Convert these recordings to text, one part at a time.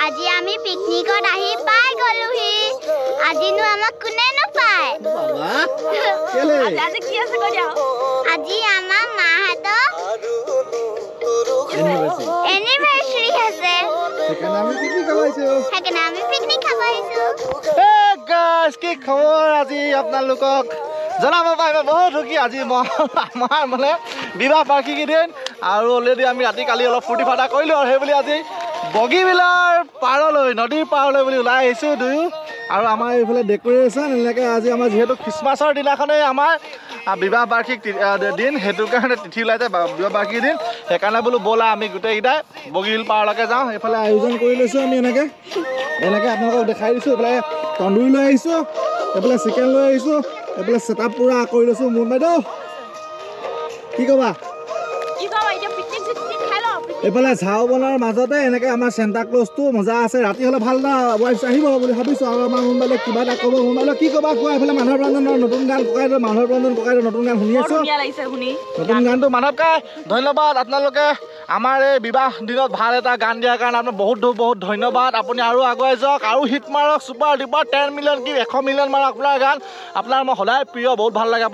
আজি আমি পিকনিকত আহি পাই গলুহি আজিনো আমাক কোনে নাপায় বাবা কেলে আজি কি আছে কৈ দিও আজি আমাৰ মাহাত এনিভাৰ্সাৰি আছে সেইকাৰণে আমি পিকনিক খাব আহিছো এ গাইস কি খবৰ আজি আপোনালোকক জনাব পাৰিব বহুত সুখী আজি আমাৰ মানে বিবাহ বাৰ্ষিকী দিন আৰু অলৰেডি আমি ৰাতি কালি অলপ ফূৰ্তি ফাৰ্তা কৰিলোঁ আৰু সেইবুলি আজি বগীবিলৰ পাৰলৈ নদীৰ পাৰলৈ বুলি ওলাই আহিছোঁ দুয়ো আৰু আমাৰ এইফালে ডেক'ৰেশ্যন এনেকৈ আজি আমাৰ যিহেতু খ্ৰীষ্টমাছৰ দিনাখনেই আমাৰ বিবাহ বাৰ্ষিক দিন সেইটো কাৰণে তিথি ওলাইছে বিবাহ বাৰ্ষিকী দিন সেইকাৰণে বোলো ব'লা আমি গোটেইকেইটাই বগীবিল পাৰলৈকে যাওঁ এইফালে আয়োজন কৰি লৈছোঁ আমি এনেকৈ আপোনালোকক দেখাই দিছোঁ এইফালে তন্দুৰী লৈ আহিছোঁ এইফালে চিকেন লৈ আহিছোঁ এইফালে ছেটআপ পূৰা কৰি লৈছোঁ মোৰ বাইদেউ কি ক'বা এইফালে ঝাওবনৰ মাজতে এনেকৈ আমাৰ চেণ্টা ক্লজটো মজা আছে ৰাতি হ'লে ভাল না ৱাইফ আহিব বুলি ভাবিছোঁ আৰু আমাৰ মোবাইলত কিবা এটা ক'ব মোবাইলত কি ক'বা কোৱা এইফালে মানৱ ৰঞ্জনৰ নতুন গান ককাইদেউ মানৱ ৰঞ্জন ককাইদেউ নতুন গান শুনি আছোঁ নতুন গানটো মানৱ কাই ধন্যবাদ আপোনালোকে আমাৰ এই বিবাহ দিনত ভাল এটা গান দিয়াৰ কাৰণে আপোনাক বহুত ধন্যবাদ আপুনি আৰু আগুৱাই যাওক আৰু হিট মাৰক ছুপাৰ ডুপাৰ 10 মিলিয়ন কি 100 মিলিয়ন মাৰক আপোনাৰ গান আপোনাৰ মই সদায় প্ৰিয় বহুত ভাল লাগে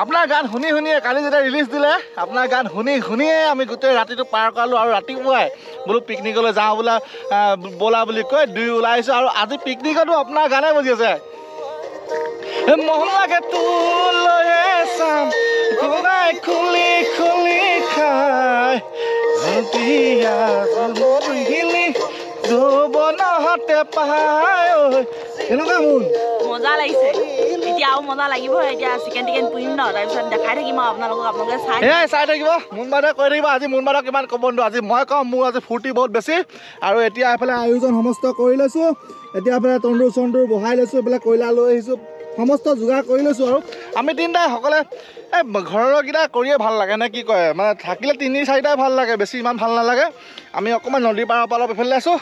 আপোনাৰ গান শুনিয়ে কালি যেতিয়া ৰিলিজ দিলে আপোনাৰ গান শুনিয়ে আমি গোটেই ৰাতিটো পাৰ কৰালোঁ আৰু ৰাতিপুৱাই বোলো পিকনিকলৈ যাওঁ ব'লা বুলি কৈ দুয়ো ওলাই আহিছোঁ আৰু আজি পিকনিকতো আপোনাৰ গানে বাজি আছে মহলাকে তোলৈয়ে চাম খুলি খাই যৌৱনহতে পায় কেনেকুৱা মোৰ মজা লাগিছে এতিয়া আৰু মজা লাগিব এতিয়া চিকেন টিকেন পুৰিম ন তাৰপিছত দেখাই থাকিম আৰু আপোনালোকে চাই থাকিব মোনবাদে কৈ থাকিব আজি মোনবাদক কিমান ক'ব আজি মই কওঁ মোৰ আজি ফূৰ্তি বহুত বেছি আৰু এতিয়া এইফালে আয়োজন সমস্ত কৰি লৈছোঁ এতিয়া এইফালে তন্দুৰ চন্দুৰ বহাই লৈছোঁ এইফালে কয়লা লৈ আহিছোঁ সমস্ত যোগাৰ কৰি লৈছোঁ আৰু আমি তিনিটাই সকলে এই ঘৰৰকেইটা কৰিয়ে ভাল লাগে নে কি কয় মানে থাকিলে 3-4টাই ভাল লাগে বেছি ইমান ভাল নালাগে আমি অকণমান নদীৰ পাৰৰ পৰা অলপ এইফালে আছোঁ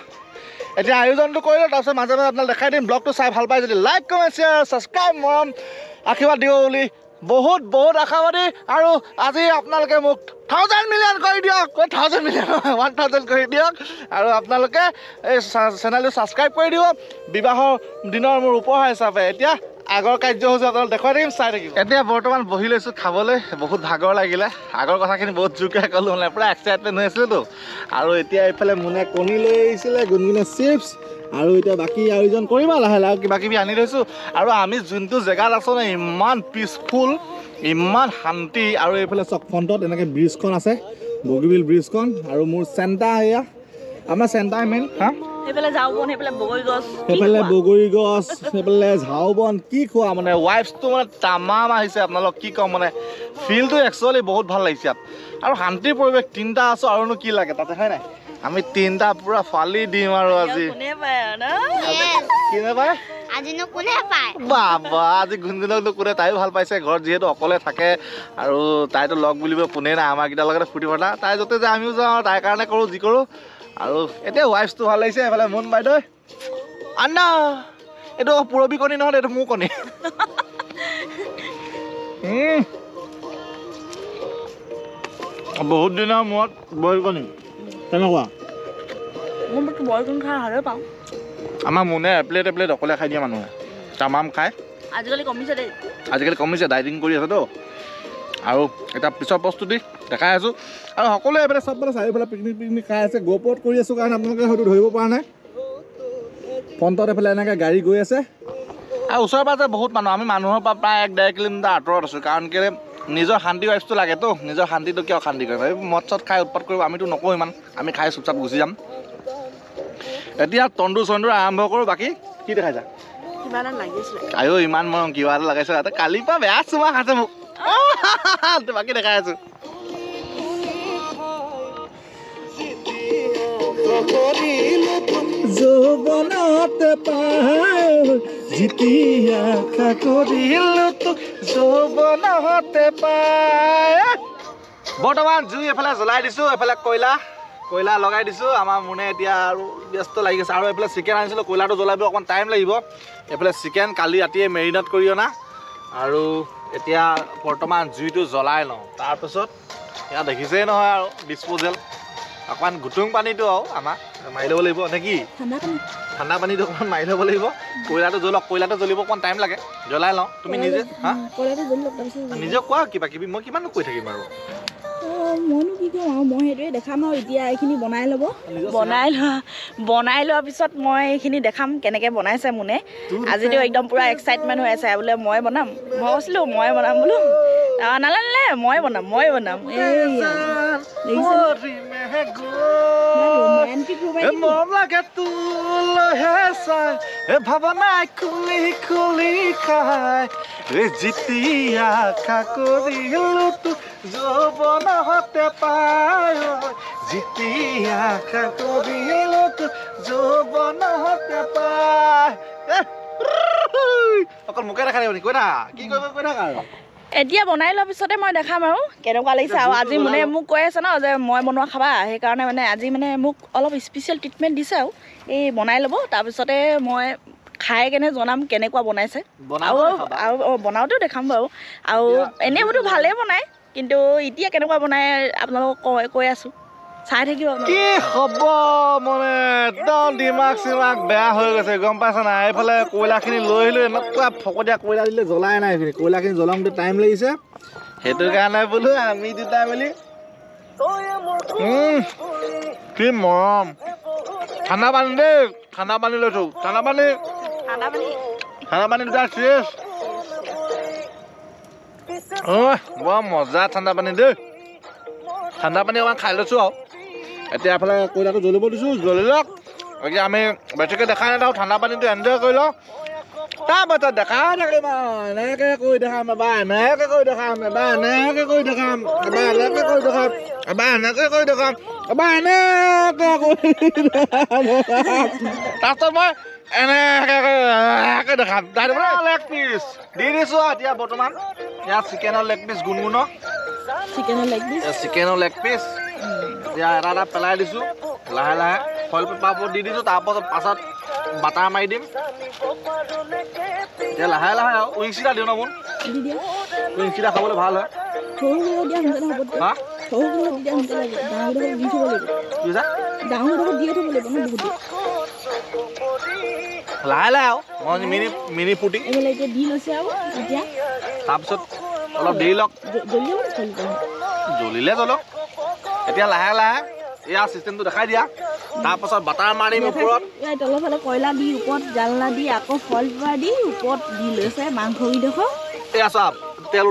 এতিয়া আয়োজনটো কৰিলোঁ তাৰপিছত মাজে আপোনাক দেখাই দিম ব্লগটো চাই ভাল পাই যদি লাইক কমেণ্ট শ্বেয়াৰ ছাবস্ক্ৰাইব মৰম আশীৰ্বাদ দিব বুলি বহুত আশাবাদী আৰু আজি আপোনালোকে মোক 1000 মিলিয়ন কৰি দিয়ক 1000 মিলিয়ন 1000 কৰি দিয়ক আৰু আপোনালোকে এই চেনেলটো ছাবস্ক্ৰাইব কৰি দিব বিবাহৰ দিনৰ মোৰ উপহাৰ হিচাপে এতিয়া আগৰ কাৰ্যসূচী আপোনালোক দেখুৱাই থাকিম চাই থাকিম এতিয়া বৰ্তমান বহি লৈছোঁ খাবলৈ বহুত ভাগৰ লাগিলে আগৰ কথাখিনি বহুত জোৰকৈ ক'লোঁ মানে পূৰা এক্সাইটমেণ্ট হৈ আছিলোঁতো আৰু এতিয়া এইফালে মোনে কণী লৈ আহিছিলে গুণগুণে চিপছ আৰু এতিয়া বাকী আয়োজন কৰিবা লাহে লাহে কিবা কিবি আনি থৈছোঁ আৰু আমি যোনটো জেগাত আছোঁ ন ইমান পিচফুল ইমান শান্তি আৰু এইফালে চক ফ্ৰণ্টত এনেকৈ ব্ৰিজখন আছে বগীবিল ব্ৰিজখন আৰু মোৰ চেণ্টা এয়া আমাৰ চেণ্টাই মেইন হা সেইফালে ঝাওবন সেইফালে বগৰী গছ সেইফালে ঝাওবন কি খোৱা মানে ৱাইফটো মানে তামাম আহিছে আপোনালোক কি ক'ম মানে ফিলটো একচুৱেলি বহুত ভাল লাগিছে ইয়াত আৰু শান্তিৰ পৰিৱেশ তিনিটা আছোঁ আৰুনো কি লাগে তাতে হয় নাই আমি তিনিটা পূৰা ফালি দিম আৰু আজি কোনে পায় বাবা আজি গুণগুণকটো কোনে তাইও ভাল পাইছে ঘৰত যিহেতু অকলে থাকে আৰু তাইতো লগ বুলিব কোনে নাই আমাৰকেইটাৰ লগতে ফূৰ্তি ফাৰ্তা তাই য'তে যে আমিও যাওঁ আৰু তাইৰ কাৰণে কৰোঁ যি কৰোঁ আৰু এতিয়া ৱাইফটো ভাল লাগিছে এইফালে মোন বাইদেউ আন্না এইটো পুৰবী কণী নহয় এইটো মোৰ কণী বহুত দিনৰ মূৰত বইল কণী কেনেকুৱা বইল কণী খাই ভালে পাওঁ আমাৰ মোনে এপ্লেট অকলে খাই দিয়ে মানুহে তামাম খায় আজিকালি কমিছে ডাইটিং কৰি আছেতো আৰু এটা পিছৰ প্ৰস্তুতি দেখাই আছোঁ আৰু সকলোৱে এইফালে চব মানে চাৰিওফালে পিকনিক খাই আছে গ'পত কৰি আছোঁ কাৰণে আপোনালোকে হয়তো ধৰিব পৰা নাই ফ্ৰণ্টত এইফালে এনেকৈ গাড়ী গৈ আছে আৰু ওচৰে পাজৰে বহুত মানুহ আমি মানুহৰ পৰা প্ৰায় 1-1.5 কিলোমিটাৰ আঁতৰত আছোঁ কাৰণ কেলৈ নিজৰ শান্তি ৱাইফটো লাগেতো নিজৰ শান্তিটো কিয় অশান্তি কৰিম এই মদ চদ খাই উৎপাত কৰিব আমিতো নকওঁ ইমান আমি খাই চুপচাপ গুচি যাম এতিয়া তন্দুৰ চন্দুৰ আৰম্ভ কৰোঁ বাকী কি দেখাইছা আয়ো ইমান মৰম কিবা এটা লগাইছে তাতে কালিৰ পৰা বেয়া চুমা খাইছে মোক বাকী দেখাই আছোঁ যৌৱনতে পায় যেতিয়া আশা কৰিলোঁ যৌৱনতে পায় বৰ্তমান জুই এফালে জ্বলাই দিছোঁ এফালে কয়লা লগাই দিছোঁ আমাৰ মোনে এতিয়া আৰু ব্যস্ত লাগি গৈছে আৰু এইফালে চিকেন আনিছিলোঁ কয়লাটো জ্বলাব অকণমান টাইম লাগিব এইফালে চিকেন কালি ৰাতিয়ে মেৰিনেট কৰি অনা আৰু এতিয়া বৰ্তমান জুইটো জ্বলাই লওঁ তাৰপিছত এয়া দেখিছেই নহয় আৰু ডিছপ'জেল অকণমান গুটুং পানীটো আৰু আমাক মাৰি ল'ব লাগিব নে কি ঠাণ্ডা পানীটো অকণমান মাৰি ল'ব লাগিব কয়লাটো জ্বলক কয়লাটো জ্বলিব অকণমান টাইম লাগে জ্বলাই লওঁ তুমি নিজে হা নিজে কোৱা কিবা কিবি মই কিমানো কৈ থাকিম আৰু মইনো কি কওঁ আৰু মই সেইটোৱে দেখাম আৰু এতিয়া এইখিনি বনাই ল'ব বনাই লোৱাৰ পিছত মই এইখিনি দেখাম কেনেকৈ বনাইছে মোনে আজিতো একদম পূৰা এক্সাইটমেণ্ট হৈ আছে বোলে মই বনাম মই কৈছিলোঁ মই বনাম বোলো নালাগে মই বনাম ভাৱনাই খুলি খুলি খাই যেতিয়া কৰিলো যৌৱনতে পায় যেতিয়া কৰিলো যৌৱনতে পায় অকল মোকে দেখা দিব কৈ থাকা কি কৰিব কৈ থাকা আৰু এতিয়া বনাই লোৱাৰ পিছতে মই দেখাম আৰু কেনেকুৱা লাগিছে আৰু আজি মানে মোক কৈ আছে ন যে মই বনোৱা খাবা সেইকাৰণে মানে আজি মানে মোক অলপ স্পেচিয়েল ট্ৰিটমেণ্ট দিছে আৰু এই বনাই ল'ব তাৰপিছতে মই খাই কেনে জনাম কেনেকুৱা বনাইছে আৰু বনাওঁতেও দেখাম বাৰু আৰু এনেই বোলো ভালেই বনায় কিন্তু এতিয়া কেনেকুৱা বনাই আপোনালোকক কৈ আছোঁ চাই থাকিব কি হ'ব মানে একদম দিমাগ চিমাগ বেয়া হৈ গৈছে গম পাইছা নাই এইফালে কয়লাখিনি লৈ আহিলোঁ এনেকুৱা ফকতীয়া কয়লা দিলে জ্বলাই নাই এইখিনি কয়লাখিনি জ্বলাওঁতে টাইম লাগিছে সেইটো কাৰণে বোলো আমি দুটা মেলি কি মৰম ঠাণ্ডা পানী দেই ঠাণ্ডা পানী লৈছোঁ ঠাণ্ডা পানী দুটা চিৰিয়াছ বৰ মজা ঠাণ্ডা পানী দেই ঠাণ্ডা পানী অকণমান খাই লৈছোঁ আৰু এতিয়া এফালে কয়লাটো জ্বলিব দিছোঁ জ্বলি লওক এতিয়া আমি বেছিকৈ দেখাই নাথাকোঁ ঠাণ্ডা পানীটো এনজয় কৰি লওঁ তাৰপাছত দেখাই থাকিম এনেকৈ কৰি দেখাম এবাৰ এনেকৈ কৰি দেখাম এবাৰ এনেকৈ কৰি দেখাম এবাৰ এনেকৈ কৰি দেখাম এবাৰ এনেকৈ কৰি দেখাম এবাৰ এনেকৈ কৰি তাৰপিছত মই এনেকৈ দেখাম লেগ পিচ দি দিছোঁ এতিয়া বৰ্তমান ইয়াত চিকেনৰ লেগ পিচ গুণগুণৰ চিকেনৰ লেগ পিচ এতিয়া এটা এটা পেলাই দিছোঁ লাহে লাহে ফইল পেপাৰ ওপৰত দি দিছোঁ পাছত বাটাৰ মাৰি দিম এতিয়া লাহে লাহে আৰু উইংচিটা দিওঁ ন মোৰ উইংচিটা খাবলৈ ভাল হয় লাহে লাহে আৰু মই মিনি ফুটি তাৰপিছত অলপ দেৰি লওক জ্বলিলে জ্বলক এতিয়া লাহে লাহে এয়া চিষ্টেমটো দেখাই দিয়া তাৰপাছত বাটাৰ মাৰিম ওপৰত তলৰ ফালে কয়লা দি ওপৰত জালনা দি আকৌ ফইল পেপাৰ দি ওপৰত দি লৈছে মাংসকেইডোখৰ এয়া চাওক তেল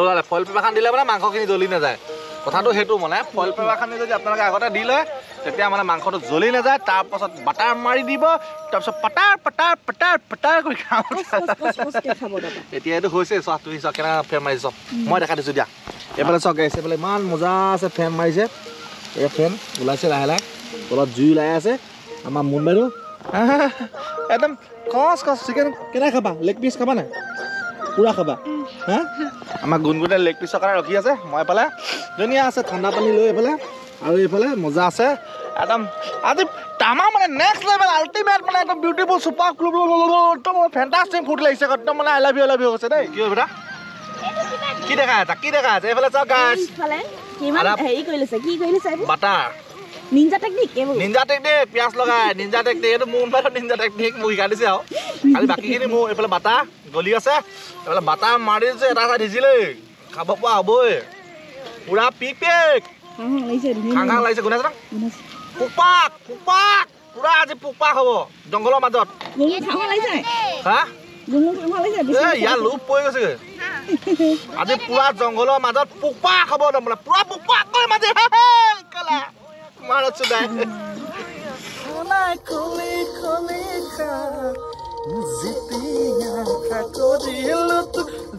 ওলালে ফইল পেপাৰখন দিলে মানে মাংসখিনি জ্বলি নাযায় কথাটো সেইটো মানে ফইল পেপাৰখিনি যদি আপোনালোকে আগতে দি লয় তেতিয়া মানে মাংসটো জ্বলি নাযায় তাৰপাছত বাটাৰ মাৰি দিব তাৰপিছত পাটাৰ কৰি খাওঁ এতিয়া এইটো হৈছে চোৱা তুমি চোৱা কেনেকৈ ফ্ৰেম মাৰিছে চব মই দেখাই দিছোঁ দিয়া এইফালে চাওক গাইছে এইফালে ইমান মজা আছে ফ্ৰেম মাৰিছে এই ফ্ৰেম ওলাইছে লাহে লাহে তলত জুই ওলাই আছে আমাৰ মুন বাইদেউ একদম কচ চিকেন কেনেকৈ খাবা লেগ পিচ খাবা নাই পুৰা খাবা হা আমাৰ গুণগুণে লেগ পিচৰ কাৰণে ৰখি আছে মই এইফালে ধুনীয়া আছে ঠাণ্ডা পানী লৈ এইফালে আৰু এইফালে মজা আছে একদম আজি তামা মানে নেক্সট লেভেল আল্টিমেট মানে একদম বিউটিফুল চুপাৰ একদম ফেণ্টাষ্টিক ফুড লাগিছে একদম মানে আই লাভ ইউ হৈছে দেই কি হয় বেটা কি দেখা আছে এইফালে চাওক গাইছ বাটাৰ নিঞ্জা টেকনিক পিঁয়াজ লগাই নিঞ্জা টেকনিক এইটো মোৰ নিঞ্জা টেকনিক মোক শিকাই দিছে আৰু খালি বাকীখিনি মোৰ এইফালে বাটাৰ গলি আছে এইফালে বাটাৰ মাৰি দিছে এটা চাই সিজিলেই খাব পৰা হ'বই পুৰা পিক খাং লাগিছে গুণাইছে ন পোকপাক পুৰা আজি পোকপাক হ'ব জংঘলৰ মাজত হা ইয়াৰ লোভ পৰি গৈছে আজি পুৰা জংঘলৰ মাজত পোকপাক হ'ব তাৰমানে পুৰা পোকপাক কৰি মাজে মাৰত চুদাই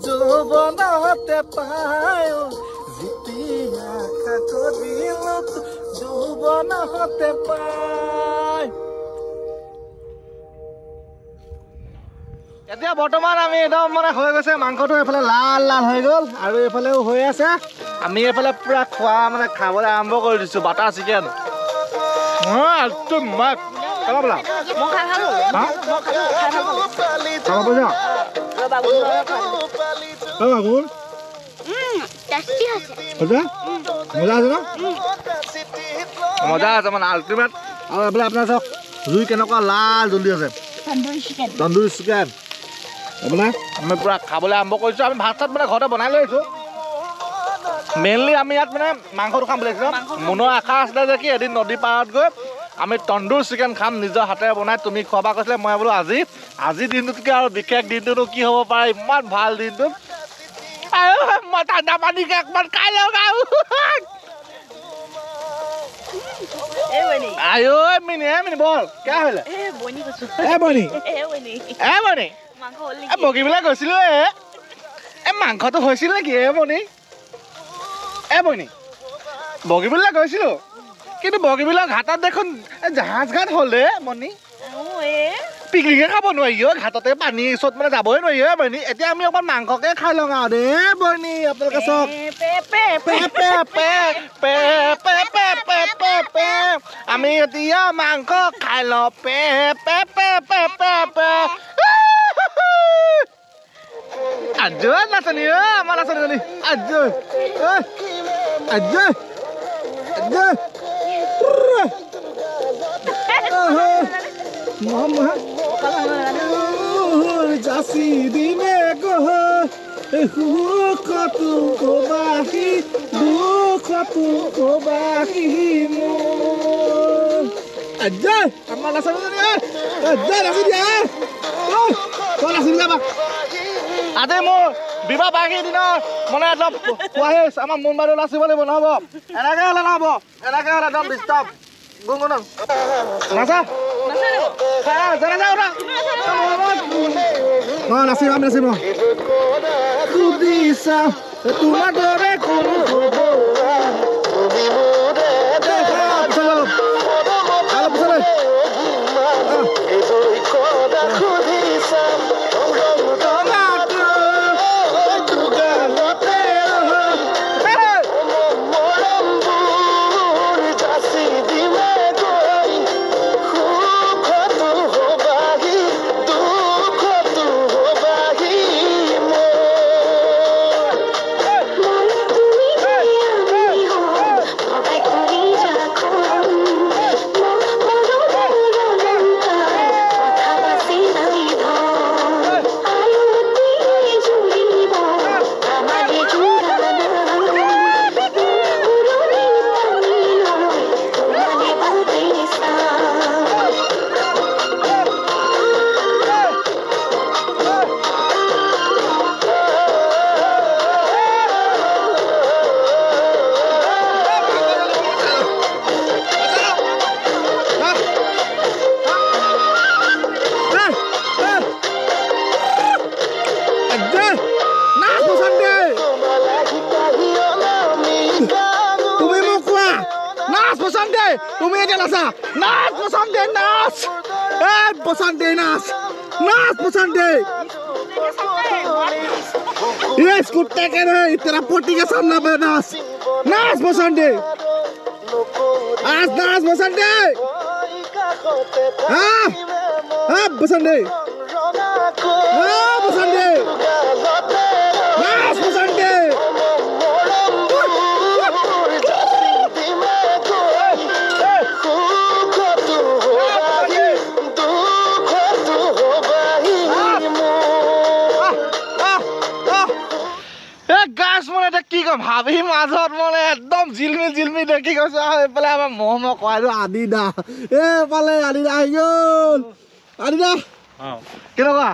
যৌৱনতে পায় যৌৱনতে পায় এতিয়া বৰ্তমান আমি একদম মানে হৈ গৈছে মাংসটো এইফালে লাল হৈ গ'ল আৰু এইফালেও হৈ আছে আমি এইফালে পুৰা খোৱা মানে খাবলৈ আৰম্ভ কৰি দিছোঁ বাটাৰ চিকেন মজা আছে ন মজা আছে মানে আল্টিমেট আৰু এইফালে আপোনাৰ চাওক জুই কেনেকুৱা লাল জ্বলি আছে তন্দুৰী চিকেন আপোনাৰ আমি পূৰা খাবলৈ আৰম্ভ কৰিছোঁ আমি ভাত চাত মানে ঘৰতে বনাই লৈ আহিছোঁ মেইনলি আমি ইয়াত মানে মাংসটো খাম বুলি ভাবিছোঁ মনৰ আশা আছিলে যে কি এদিন নদী পাৰত গৈ আমি তন্দুৰ চিকেন খাম নিজৰ হাতেৰে বনাই তুমি খোৱাবা কৈছিলে মই বোলো আজি দিনটোতকৈ আৰু বিশেষ দিনটোতো কি হ'ব পাৰে ইমান ভাল দিনটো মই ঠাণ্ডা পানীকে অকণমান খাই লওঁ আয়ো মিনি মিনি বল কিয় হ'লে বনি বগীবিলাক গৈছিলোঁ মাংসটো হৈছিল নেকি বনি বনি বগীবিলাক গৈছিলোঁ কিন্তু বগীবিলাক ঘাটত দেখোন জাহাজ ঘাট হ'লে মনি পিকনিকে খাব নোৱাৰি ঘাটতে পানী ওচৰত মানে যাবই নোৱাৰি বনি এতিয়া আমি অকণমান মাংসকে খাই লওঁ আৰু দে বনি আপোনালোকে চাওক আমি এতিয়া মাংস খাই লওঁ আজয় নাচনী আমাৰ নাচনীজনী আজয় যাচি দিনে গহ সুখ তুবাহি দুখ তুবাহি মোৰ আজয় আমাৰ নাচনীজনী আজয় নাচি দিয়া নাচি যাবা আজি মোৰ বিবাহ বাৰ্ষিক দিনৰ মানে অলপ খোৱাহে আমাৰ মোন বাইদেউ নাচিব লাগিব নহ'ব এনেকৈ হ'লে নহ'ব এনেকৈ হ'লে একদম ডিষ্টাৰ্ব গুণগুণ নাচা নাচিম আমি নাচিম সুধিছা তোমাৰ দৰে কোনো তুমি এতিয়া নাচা নাচ পছন্দ নাচ পছন্দ নাচ नाच पसंद है ये कुत्ते के नहीं तेरा पोटी के सामने पे नाच नाच पसंद है आज नाच पसंद है हाँ हाँ पसंद है हाँ पसंद है नाच पसंद है ভাবি মাজত মানে একদম জিলমি দেখি গৈছে এইফালে আমাৰ মহম কয়লো আদিদা এইফালে আদিদা আহি গ'ল আদিদা কেনেকুৱা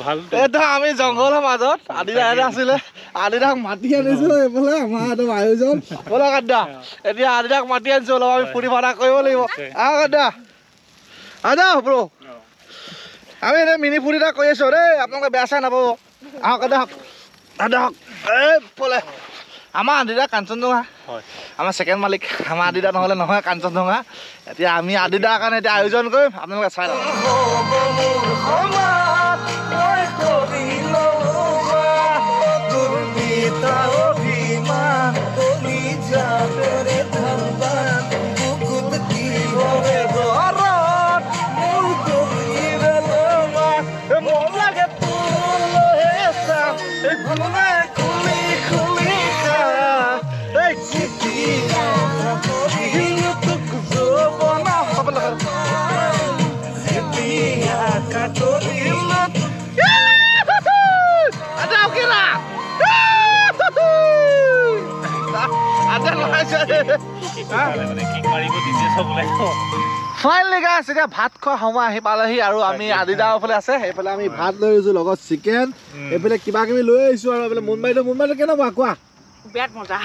ভাল এটা আমি জংঘলৰ মাজত আদিদা এটা আছিলে আদিদাক মাতি আনিছো এইফালে আমাৰ একদম আয়োজন ব'লা কাদা এতিয়া আদিদাক মাতি আনিছো অলপ আমি ফুৰি ফাৰা কৰিব লাগিব আহ কাদা আদা ব্ৰ আমি এতিয়া মিনি ফুৰি এটা কৰি আছো দেই আপোনালোকে বেয়া চাই নাপাব আহ কাদা আদা এইফালে আমাৰ আদিদা কাঞ্চনজঙা আমাৰ ছেকেণ্ড মালিক আমাৰ আদিদা নহ'লে নহয় কাঞ্চনজঙা এতিয়া আমি আদিদাৰ কাৰণে এতিয়া আয়োজন কৰিম আপোনালোকে চাই লওক ফাইনেলি গাইছ এতিয়া ভাত খোৱা সময় আহি পালেহি আৰু আমি আদিদাৰ ফালে আছে সেইফালে আমি ভাত লৈ আহিছোঁ লগত চিকেন এইফালে কিবা কিবি লৈ আহিছোঁ আৰু এইফালে মুনবাইদেউ কেনেকুৱা কোৱা বিৰাট মজা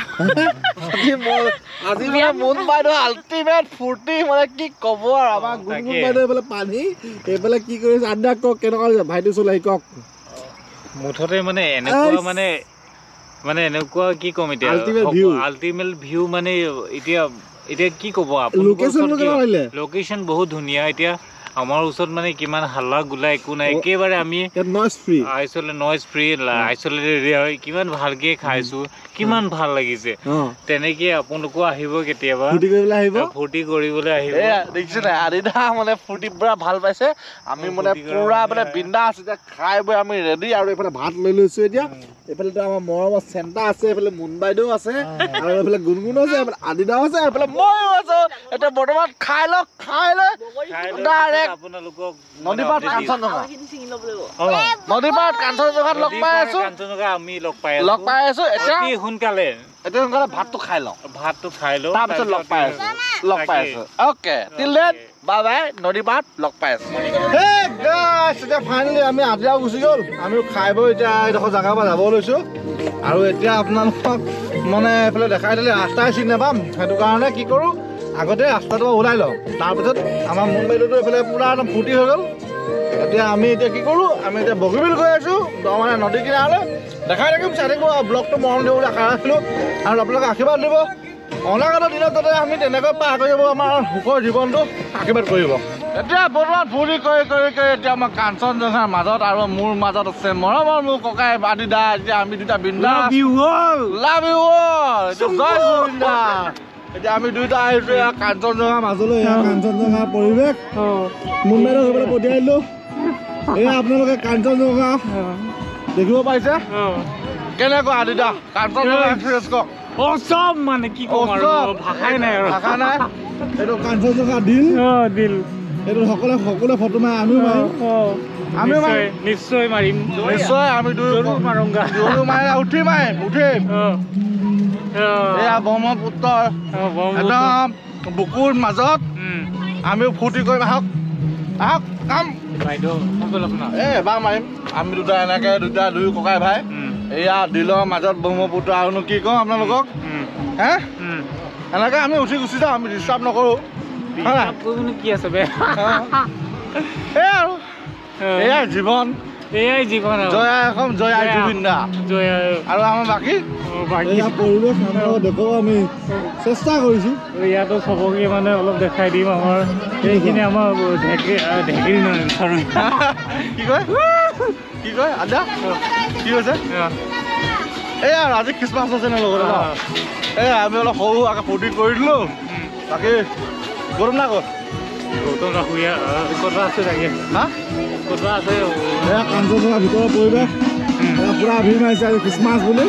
আজি মানে মুনবাইদেউ আল্টিমেট ফূৰ্তি মানে কি ক'ব আৰু আমাৰ গুণগুণ বাইদেউ এইফালে পানী এইফালে কি কৰিছে আদিদা কওক কেনেকুৱা লাগিছে ভাইটি চলাই কওক মুঠতে মানে এনেকুৱা মানে এনেকুৱা কি ক'ম এতিয়া আল্টিমেট ভিউ মানে এতিয়া কি ক'ব লোকেশ্যন বহুত ধুনীয়া এতিয়া আমাৰ ওচৰত মানে কিমান হাল্লা গোলা একো নাই একেবাৰে আমি নইজ ফ্ৰী আইচলেটেড এৰিয়া হয় কিমান ভালকে খাইছো কিমান ভাল লাগিছে তেনেকে আপোনালোকো আহিব কেতিয়াবা ফূৰ্তি কৰিবলৈ আহিব দেখিছে নাই আদিদা মানে ফূৰ্তি পুৰা ভাল পাইছে আমি মানে পুৰা মানে বিন্দাছ এতিয়া খাই বৈ আমি ৰেডি আৰু এইফালে ভাত লৈ লৈছো এতিয়া এইফালেতো আমাৰ মৰমৰ চেণ্টা আছে এইফালে মুনবাইদেউ আছে আৰু এইফালে গুণগুণ আছে এইফালে আদিদাও আছে এইফালে ময়ো আছো এতিয়া বৰ্তমান খাই লৈ ডাইৰেক্ট আপোনালোকক নদীপাৰত কাঞ্চনজংঘাত লগ পাই আছো আমি লগ পাই আছো এতিয়া সোনকালে ভাতটো খাই লওঁ তাৰপিছত লগ পাই আছো okay till then bye bye নদীপাৰত লগ পাই আছো এতিয়া ফাইনেলি আমি আদিদাও গুচি গ'ল আমিও খাই বৈ এতিয়া এইডোখৰ জেগাৰ পৰা যাব লৈছোঁ আৰু এতিয়া আপোনালোকক মানে এইফালে দেখাই দিলে ৰাস্তাই চিনি নাপাম সেইটো কাৰণে কি কৰোঁ আগতে ৰাস্তাটো ওলাই লওঁ তাৰপিছত আমাৰ মুনবাইদেউটো এইফালে পুৰা একদম ফূৰ্তি হৈ গ'ল এতিয়া আমি এতিয়া কি কৰোঁ আমি এতিয়া বগীবিল গৈ আছোঁ মানে নদী কিনাৰলৈ দেখাই থাকিম চাই থাকিব ব্লগটো মৰম দিব বুলি আশা ৰাখিলোঁ আৰু আপোনালোকে আশীৰ্বাদ দিব অনাগত দিনত যাতে আমি তেনেকৈ পাৰ কৰি যাব আমাৰ সুখৰ জীৱনটো আশীৰ্বাদ কৰিব এতিয়া বৰ্তমান ফূৰ্তি কৰি এতিয়া আমাৰ কাঞ্চনজংঘাৰ মাজত আৰু মোৰ মাজত আছে মৰমৰ মোৰ ককাই আদিদা এতিয়া আমি দুটা বিন্দাছ লাভ ইউ অল জয় গোবিন্দা এতিয়া আমি দুইটা আহিছোঁ কাঞ্চনজংঘাৰ মাজলৈ কাঞ্চনজংঘাৰ পৰিৱেশ মুনবাইদেউ সেইফালে পঠিয়াই দিলোঁ এয়া আপোনালোকে কাঞ্চনজংঘা দেখিব পাইছে কেনেকুৱা আদিদা কাঞ্চনজংঘা এক্সপিৰিয়েঞ্চ কওক চব মানে কি ক'ম আৰু ভাষাই নাই এইটো কাঞ্চনজংঘা দিল এইটো সকলোৱে ফটো মাৰি আমিও মাৰিম নিশ্চয় মাৰিম আমি উঠিম এয়া ব্ৰহ্মপুত্ৰৰ একদম বুকুৰ মাজত আমিও ফূৰ্তি কৰিম আহক কাম এবাৰ মাৰিম আমি দুটা এনেকে দুই ককাই ভাই এয়া দিলৰ মাজত ব্ৰহ্মপুত্ৰ আৰুনো কি কওঁ আপোনালোকক হে এনেকে আমি উঠি গুচি যাওঁ আমি ডিষ্টাৰ্ব নকৰোঁ কি আছে বে আৰু এয়াই জীৱন জয়া এখন জয়া জুবিন্দা আৰু আমাৰ বাকী পৰিৱেশ দেখুৱাব আমি চেষ্টা কৰিছোঁ ইয়াতো চবকে মানে অলপ দেখাই দিম আমাৰ এইখিনি আমাৰ ঢেকীৰ নহয় কি কয় আদা কি কৈছে এয়া আৰু আজি খ্ৰীষ্টমাছ আছে নে লগতে ন এয়া আমি অলপ সৰু আকৌ ফূৰ্তি কৰি দিলোঁ বাকী গৰম না ক'ত আছে চাগে ক'ত আছে এয়া কাঞ্চনজংঘাৰ ভিতৰৰ পৰিৱেশ পুৰা ভিৰ মাৰিছে আজি খ্ৰীষ্টমাছ বুলি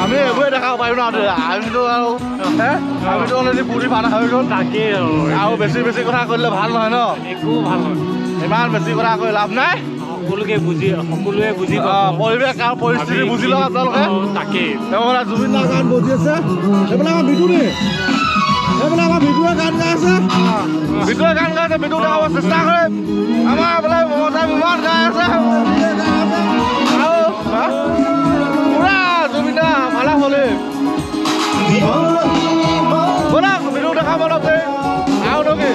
আমি এইবোৰে দেখাব পাৰিম ন আমিতো আৰু আমিতো অলৰেডি পুৰি ভাত হৈ গ'ল তাকেই আৰু বেছি কথা কৰিলে ভাল নহয় ন একো ভাল নহয় ইমান বেছি কথা কৈ লাভ নাই সকলোৱে বুজি পৰিৱেশ আৰু পৰিস্থিতি বুজি লওক আপোনালোকে তাকেই জুবিন দাৰ গান বজি আছে সেইফালে আমাৰ বিটুনি সেইফালে আমাৰ বিটুৱে গান গাই আছে বিটুৱে গাব চেষ্টা কৰে আমাৰ এইফালে মমতা বিমান গাই আছে আৰু পুৰা জুবিন দা ভালে হ'লে ব'লা বিটু দেখাব অলপ আৰু নেকি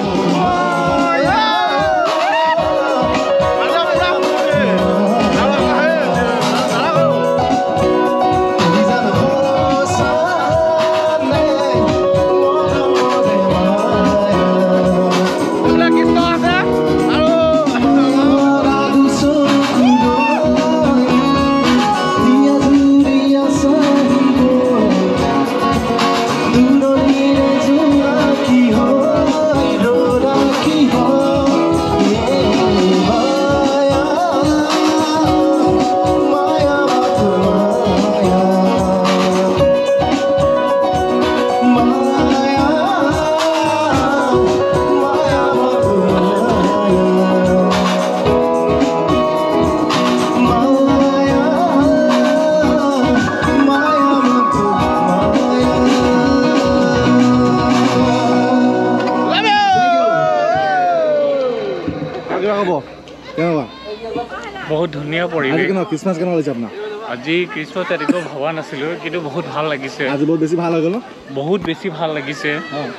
বহুত ধুনীয়া পৰিৱেশ খ্ৰীষ্টমাছ কেনেকুৱা লাগিছে আপোনাৰ আজি ক্ৰিছমাছ তেনেকৈ ভবা নাছিলোঁ কিন্তু বহুত ভাল লাগিছে আজি বহুত বেছি ভাল হৈ গ'ল বহুত বেছি ভাল লাগিছে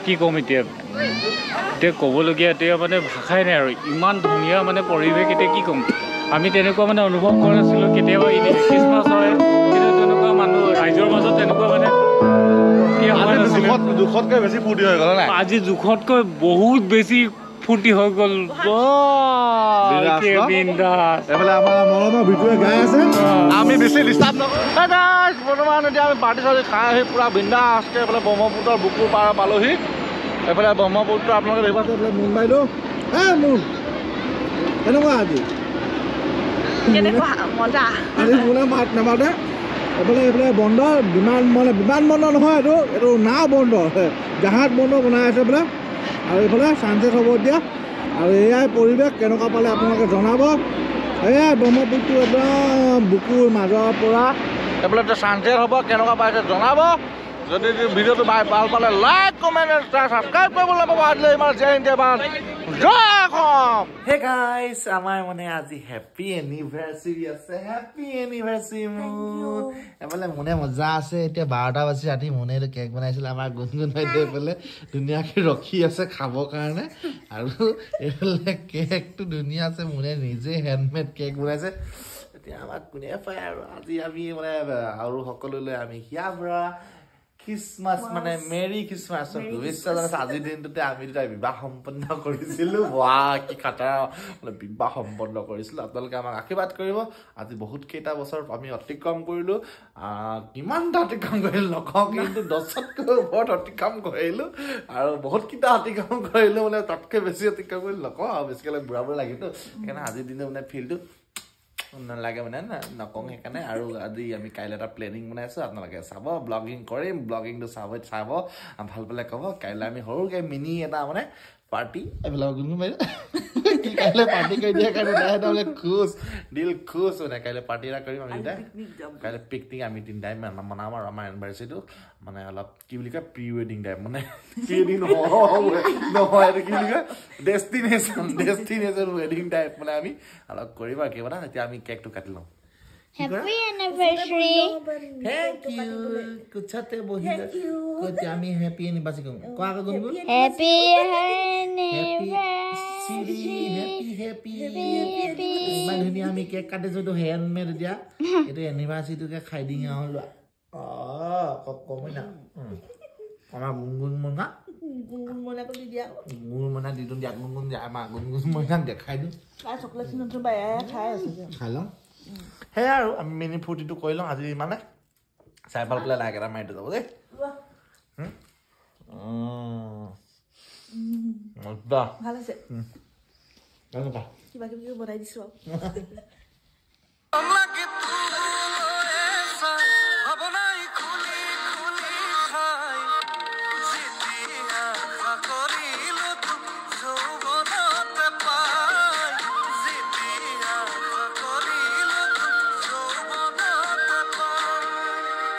কি ক'ম এতিয়া ক'বলগীয়া এতিয়া মানে ভাষাই নাই আৰু ইমান ধুনীয়া মানে পৰিৱেশ এতিয়া কি ক'ম আমি তেনেকুৱা মানে অনুভৱ কৰা নাছিলোঁ কেতিয়াবা এনেই খ্ৰীষ্টমাছ হয় কিন্তু তেনেকুৱা মানুহ ৰাইজৰ মাজত তেনেকুৱা মানে জোখতকৈ বেছি ফূৰ্তি হৈ গ'ল নাই আজি জোখতকৈ বহুত বেছি ফূৰ্তি হৈ গ'ল এইফালে আমাৰ মৰমৰ ভিডিঅ'য়ে গাই আছে আমি বেছি ডিষ্টাৰ্ব নকৰোঁ বৰ্তমান এতিয়া আমি পাৰ্টি চাৰ্টি খাই আহি পূৰা বিন্দাছকৈ এইফালে ব্ৰহ্মপুত্ৰৰ বুকুৰ পাৰ পালোহি এইফালে ব্ৰহ্মপুত্ৰ আপোনালোকে দেখিব এইফালে মুম্বাইটো মোৰ কেনেকুৱা আজি মজা আজি মোলে মাত নামাতে এইফালে বন্ধ বিমানবন্দৰ নহয় এইটো নাও বন্ধ জাহাজ বন্ধ বনাই আছে বোলে আৰু এইফালে ছানছেট হ'ব এতিয়া আৰু এয়াই পৰিৱেশ কেনেকুৱা পালে আপোনালোকে জনাব এয়াই ব্ৰহ্মপুত্ৰ একদম বুকুৰ মাজৰ পৰা এইফালে ছানছেট হ'ব কেনেকুৱা পাইছে জনাব যদি ভিডিঅ'টো ভাল পালে লাইক কমেণ্ট ছাবস্ক্ৰাইব কৰিবলৈ নাপাব আজিলৈ ইমান জয় হিন্দ জয় অসম হে গাইজ আমাৰ মানে আজি হেপী এনিভাৰ্চাৰী আছে হেপী এনিভাৰ্চাৰী মোৰ এইফালে মোনে মজা আছে এতিয়া 12টা বাজি ৰাতি মোনে কেক বনাইছিলে আমাৰ গুণগুণ বাইদেউ এইফালে ধুনীয়াকৈ ৰখি আছে খাবৰ কাৰণে আৰু এইফালে কেকটো ধুনীয়া আছে মোনে নিজে হেণ্ডমেড কেক বনাইছে এতিয়া আমাক কোনে পায় আৰু আজি আমি মানে আৰু সকলোলৈ আমি হিয়াৰ পৰা খ্ৰীষ্টমাছ মানে মেৰী খ্ৰীষ্টমাছৰ শুভেচ্ছা জনাইছোঁ আজিৰ দিনটোতে আমি দুটা বিবাহ সম্পন্ন কৰিছিলোঁ কি খাটাৰা মানে বিবাহ সম্পন্ন কৰিছিলোঁ আপোনালোকে আমাক আশীৰ্বাদ কৰিব আজি বহুতকেইটা বছৰ আমি অতিক্ৰম কৰিলোঁ কিমানটা অতিক্ৰম কৰিলোঁ নকওঁ কিন্তু 10তকৈ ওপৰত অতিক্ৰম কৰিলোঁ আৰু বহুতকেইটা অতিক্ৰম কৰিলোঁ মানে তাতকৈ বেছি অতিক্ৰম কৰিলোঁ নকওঁ আৰু বেছিকৈ বুঢ়া লাগিতো সেইকাৰণে আজিৰ দিনটো মানে ফিলটো নালাগে মানে নকওঁ সেইকাৰণে আৰু আজি আমি কাইলৈ এটা প্লেনিং বনাইছোঁ আপোনালোকে চাব ব্লগিং কৰিম ব্লগিংটো চাব ভাল পালে ক'ব কাইলৈ আমি সৰুকৈ মিনি এটা মানে পাৰ্টি এইফালে কি কাইলৈ পাৰ্টি কৰি দিয়াৰ কাৰণে তাৰমানে খুচ দিল খুচ মানে কাইলৈ পাৰ্টি এটা কৰিম আমি দুটাই কাইলৈ পিকনিক আমি তিনিটাই মনাম আৰু আমাৰ এনিভাৰ্চাৰীটো মানে অলপ কি বুলি কয় প্ৰি ৱেডিং টাইপ মানে প্ৰি ৱেডিং নহয় এইটো কি বুলি কয় ডেষ্টিনেশ্যন ৱেডিং টাইপ মানে আমি অলপ কৰিম আৰু কিবা এটা এতিয়া আমি কেকটো কাটি লওঁ Happy anniversary. Thank you. Kuchate bohi. Kuch ami happy anniversary kong. Ko aga gungu? Happy anniversary. Happy. Man huni ami cake kate jo to handmade dia. Itu anniversary tu ke khai ding aw lo. Ko na. Ama gungun mona. Gungun mona ko di dia. Gungun mona di dun dia gungun dia ama gungun mona dia khai du. Khai chocolate nutun bai khai ase. Khai lo. Hey আৰু আমি mini ফুটিটো কৰি লওঁ আজি মানে চাইপাল পেলাই like এটা মাৰি দিব দেই ভাল আছে কেনেকুৱা কিবা কিবি বনাই দিছো